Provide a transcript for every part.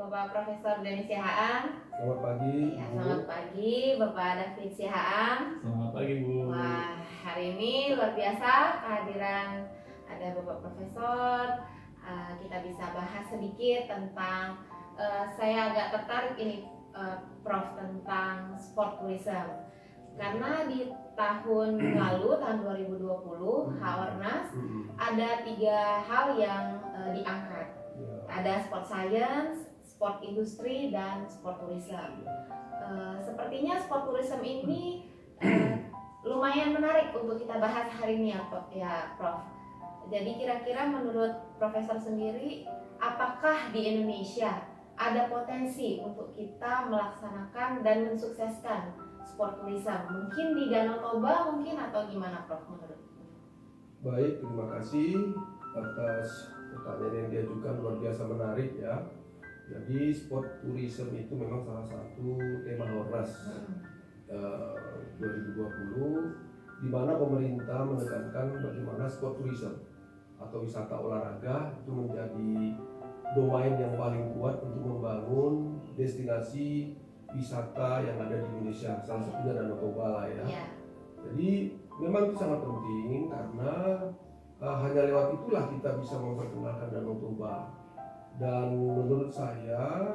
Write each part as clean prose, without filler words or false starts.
Bapak Profesor Denny Sihaan. Selamat pagi. Ya, selamat pagi Bapak David Sihaan. Selamat pagi Bu. Wah, hari ini luar biasa kehadiran ada Bapak Profesor. Kita bisa bahas sedikit tentang saya agak tertarik ini Prof tentang sport tourism. Karena di tahun lalu, tahun 2020, Haornas ada 3 hal yang diangkat. Ada sport science, sport industri, dan sport tourism. Sepertinya sport tourism ini lumayan menarik untuk kita bahas hari ini ya Prof. Jadi kira-kira menurut Profesor sendiri, apakah di Indonesia ada potensi untuk kita melaksanakan dan mensukseskan sport tourism? Mungkin di Danau Toba mungkin, atau gimana Prof menurut? Baik, terima kasih atas pertanyaan yang diajukan, luar biasa menarik ya. Jadi sport tourism itu memang salah satu tema Haornas 2020, di mana pemerintah menekankan bagaimana sport tourism atau wisata olahraga itu menjadi domain yang paling kuat untuk membangun destinasi wisata yang ada di Indonesia, salah satunya Danau Toba lah ya. Jadi memang itu sangat penting karena hanya lewat itulah kita bisa memperkenalkan Danau Toba. Dan menurut saya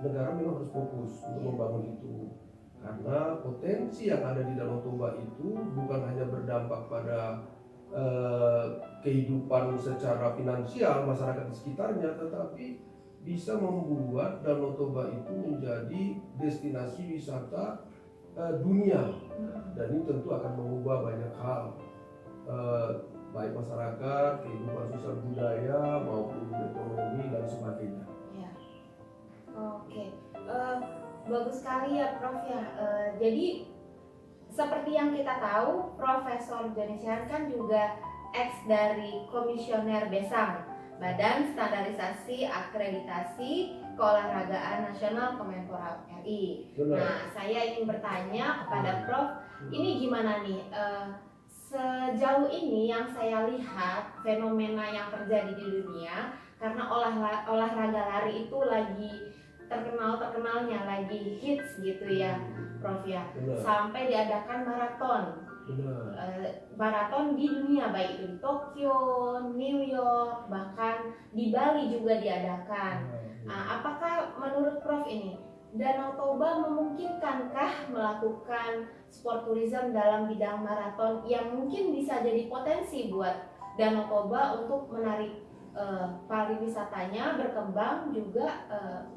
negara memang harus fokus untuk membangun itu, karena potensi yang ada di Danau Toba itu bukan hanya berdampak pada kehidupan secara finansial masyarakat di sekitarnya, tetapi bisa membuat Danau Toba itu menjadi destinasi wisata dunia, dan ini tentu akan mengubah banyak hal, baik masyarakat, kehidupan sosial budaya maupun ekonomi dan sebagainya. Ya. Oke, bagus sekali ya Prof ya. Jadi seperti yang kita tahu, Profesor Denny Sihaan kan juga ex dari Komisioner BESAM, Badan Standarisasi Akreditasi Keolahragaan Nasional Kemenpora RI. Nah, saya ingin bertanya kepada Prof, ini gimana nih? Sejauh ini yang saya lihat fenomena yang terjadi di dunia, karena olahraga lari itu lagi terkenalnya, lagi hits gitu ya Prof ya. Sampai diadakan maraton di dunia, baik itu di Tokyo, New York, bahkan di Bali juga diadakan. Apakah menurut Prof ini Danau Toba memungkinkankah melakukan sport tourism dalam bidang maraton yang mungkin bisa jadi potensi buat Danau Toba untuk menarik pariwisatanya berkembang juga,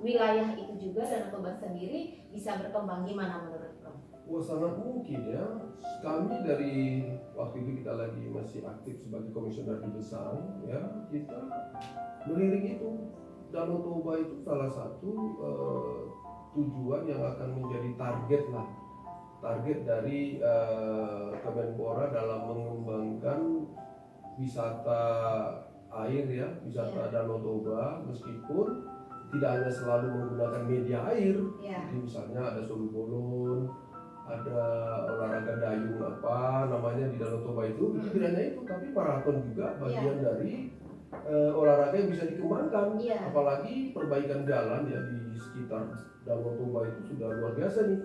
wilayah itu juga Danau Toba sendiri bisa berkembang, gimana menurut Prof? Wah, sangat mungkin ya. Kami dari waktu itu kita lagi masih aktif sebagai komisioner di BESAM ya, kita melirik itu. Danau Toba itu salah satu tujuan yang akan menjadi target dari Kemenpora dalam mengembangkan wisata air ya, wisata Danau Toba, meskipun tidak hanya selalu menggunakan media air. Jadi misalnya ada solo bolon, ada olahraga dayung di Danau Toba itu tidak hanya itu, tapi maraton juga bagian dari olahraga yang bisa dikembangkan. Apalagi perbaikan jalan ya di sekitar Danau Toba itu sudah luar biasa nih.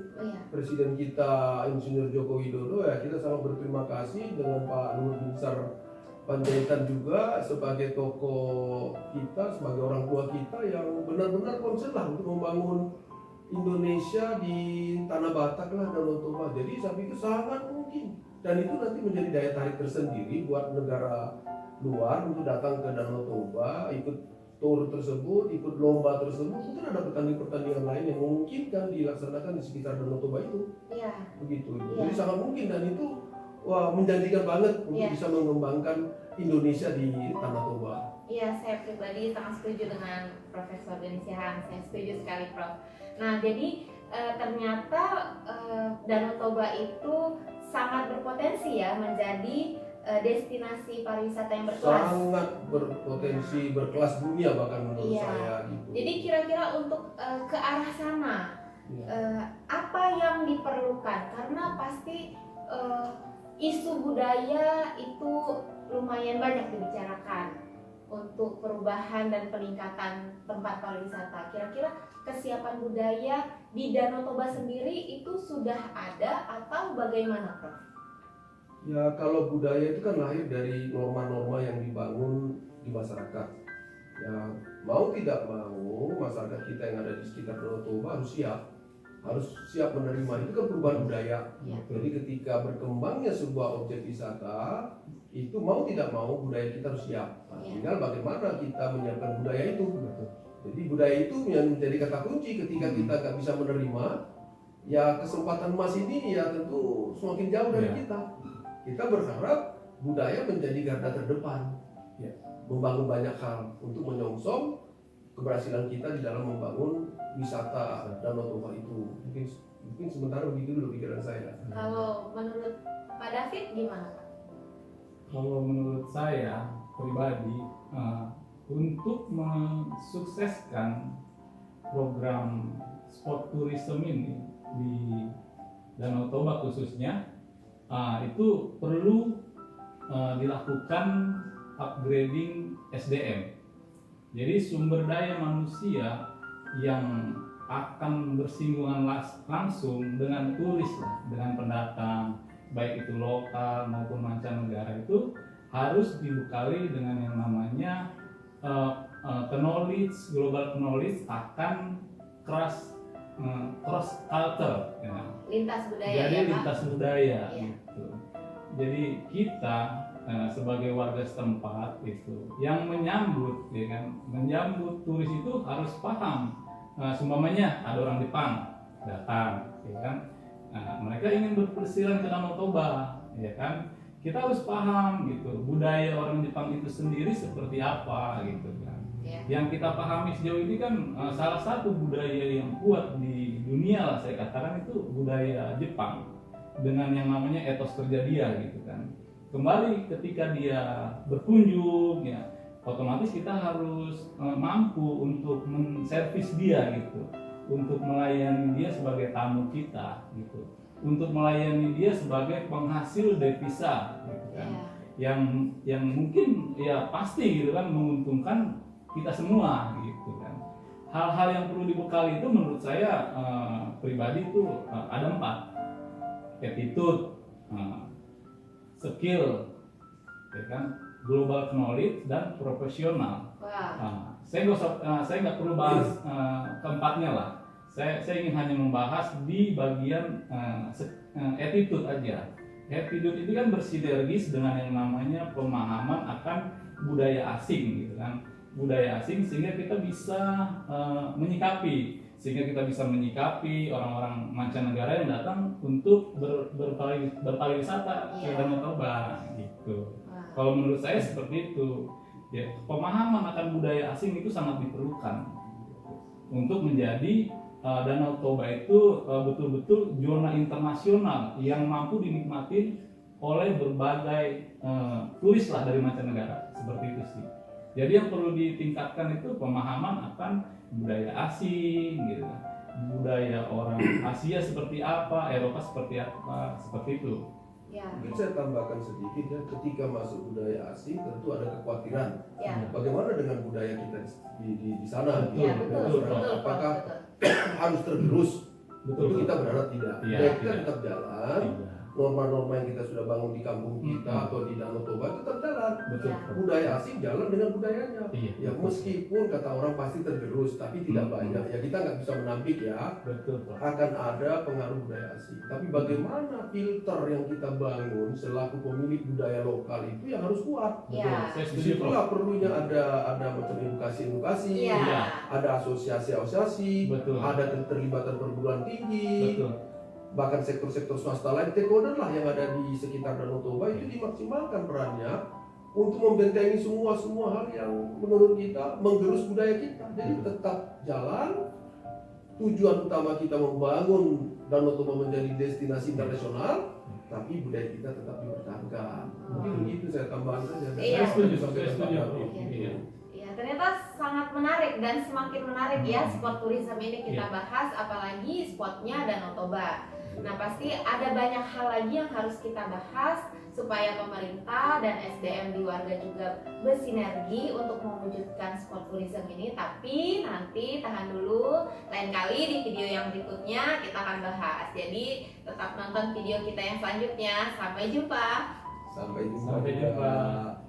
Presiden kita Insinyur Joko Widodo ya, kita sangat berterima kasih dengan Pak Luhut Binsar Panjaitan juga sebagai tokoh kita, sebagai orang tua kita yang benar-benar concern lah untuk membangun Indonesia di tanah Batak lah, Danau Toba. Jadi saya pikir sangat mungkin, dan itu nanti menjadi daya tarik tersendiri buat negara luar untuk datang ke Danau Toba, ikut tour tersebut, ikut lomba tersebut. Mungkin ada pertandingan-pertandingan lain yang memungkinkan dilaksanakan di sekitar Danau Toba itu. Begitu. Jadi sangat mungkin, dan itu menjanjikan banget untuk bisa mengembangkan Indonesia di Tanah Toba. Iya, saya pribadi sangat setuju dengan Profesor Denny Sihaan. Saya setuju sekali Prof. Nah, jadi ternyata Danau Toba itu sangat berpotensi ya menjadi destinasi pariwisata yang berkelas. Sangat berpotensi berkelas dunia bahkan menurut saya gitu. Jadi kira-kira untuk ke arah sana apa yang diperlukan? Karena pasti isu budaya itu lumayan banyak dibicarakan. untuk perubahan dan peningkatan tempat pariwisata. Kira-kira kesiapan budaya di Danau Toba sendiri itu sudah ada atau bagaimana, Prof? Ya kalau budaya itu kan lahir dari norma-norma yang dibangun di masyarakat. Ya mau tidak mau masyarakat kita yang ada di sekitar Danau Toba harus siap menerima, itu kan perubahan budaya. Ya. Jadi ketika berkembangnya sebuah objek wisata, itu mau tidak mau budaya kita harus siap. Nah, Ya. tinggal bagaimana kita menyiapkan budaya itu. Jadi budaya itu yang menjadi kata kunci ketika kita nggak bisa menerima, ya kesempatan emas ini ya tentu semakin jauh dari kita. Kita berharap budaya menjadi garda terdepan, ya, membangun banyak hal untuk menyongsong keberhasilan kita di dalam membangun wisata Danau Toba itu. Mungkin sementara begitu dulu pikiran saya. Kalau menurut Pak David gimana, Pak? Kalau menurut saya pribadi, untuk mensukseskan program sport tourism ini di Danau Toba khususnya, itu perlu dilakukan upgrading SDM. Jadi sumber daya manusia yang akan bersinggungan langsung dengan turis, dengan pendatang, baik itu lokal maupun mancanegara, itu harus dibekali dengan yang namanya global knowledge akan cross culture, ya. Lintas budaya Jadi ya, Pak? lintas budaya, Iya. gitu. Jadi kita sebagai warga setempat itu yang menyambut, ya kan, menyambut turis itu harus paham. Seumpamanya ada orang Jepang datang, ya kan, mereka ingin berpelesiran ke Danau Toba, ya kan, kita harus paham gitu budaya orang Jepang itu sendiri seperti apa, gitu kan. Ya. Yang kita pahami sejauh ini kan salah satu budaya yang kuat di dunia lah saya katakan itu budaya Jepang dengan yang namanya etos kerja dia, gitu kan. Kembali ketika dia berkunjung, ya otomatis kita harus mampu untuk menservis dia, gitu, untuk melayani dia sebagai tamu kita, gitu, untuk melayani dia sebagai penghasil devisa, gitu kan. Ya. Yang mungkin ya pasti gitu kan menguntungkan kita semua, gitu kan. Hal-hal yang perlu dibekali itu menurut saya pribadi itu ada 4: attitude, skill, ya kan, global knowledge, dan profesional. Wah. Saya nggak perlu bahas keempatnya lah. Saya ingin hanya membahas di bagian attitude aja. Attitude itu kan bersinergis dengan yang namanya pemahaman akan budaya asing, gitu kan. Budaya asing sehingga kita bisa menyikapi orang-orang mancanegara yang datang untuk berpariwisata ke Danau Toba, gitu. Kalau menurut saya seperti itu. Ya, pemahaman akan budaya asing itu sangat diperlukan untuk menjadi Danau Toba itu betul-betul zona internasional yang mampu dinikmati oleh berbagai turis lah dari mancanegara, seperti itu sih. Jadi yang perlu ditingkatkan itu pemahaman akan budaya asing, gitu, budaya orang Asia seperti apa, Eropa seperti apa, seperti itu. Ya. Mungkin saya tambahkan sedikit ya, ketika masuk budaya asing tentu ada kekhawatiran. Ya. Bagaimana dengan budaya kita di sana? Betul, Ya, betul. Apakah Betul. harus tergerus? Betul. Itu kita berharap tidak. Iya, Budaya kita tidak. tetap jalan. Iya. Norma-norma yang kita sudah bangun di kampung kita atau di Danau Toba tetap jalan. Betul. Ya. Budaya asing jalan dengan budayanya. Iya. Ya meskipun kata orang pasti tergerus, tapi tidak banyak. Ya kita nggak bisa menampik ya. Betul, Pak. Akan ada pengaruh budaya asing. Tapi bagaimana filter yang kita bangun selaku pemilik budaya lokal itu yang harus kuat. Ya. Saya setuju, Prof. Disitulah perlunya ada macam edukasi, Iya. ada asosiasi-asosiasi, Betul. ada keterlibatan perguruan tinggi, Betul. bahkan sektor-sektor swasta lain, stakeholder lah yang ada di sekitar Danau Toba itu dimaksimalkan perannya untuk membentengi semua hal yang menurut kita menggerus budaya kita. Jadi tetap jalan. Tujuan utama kita membangun Danau Toba menjadi destinasi internasional, tapi budaya kita tetap dipertahankan. Mungkin begitu saya tambahkan saja. Iya. Saya setuju sampai Saya setuju. ke Pak David. Iya. Ya, ternyata sangat menarik dan semakin menarik ya sport tourism ini kita Iya. bahas, apalagi spotnya Danau Toba. Nah pasti ada banyak hal lagi yang harus kita bahas supaya pemerintah dan SDM di warga juga bersinergi untuk mewujudkan sport tourism ini. Tapi nanti tahan dulu, lain kali di video yang berikutnya kita akan bahas. Jadi tetap nonton video kita yang selanjutnya. Sampai jumpa. Sampai jumpa. Sampai jumpa. juga.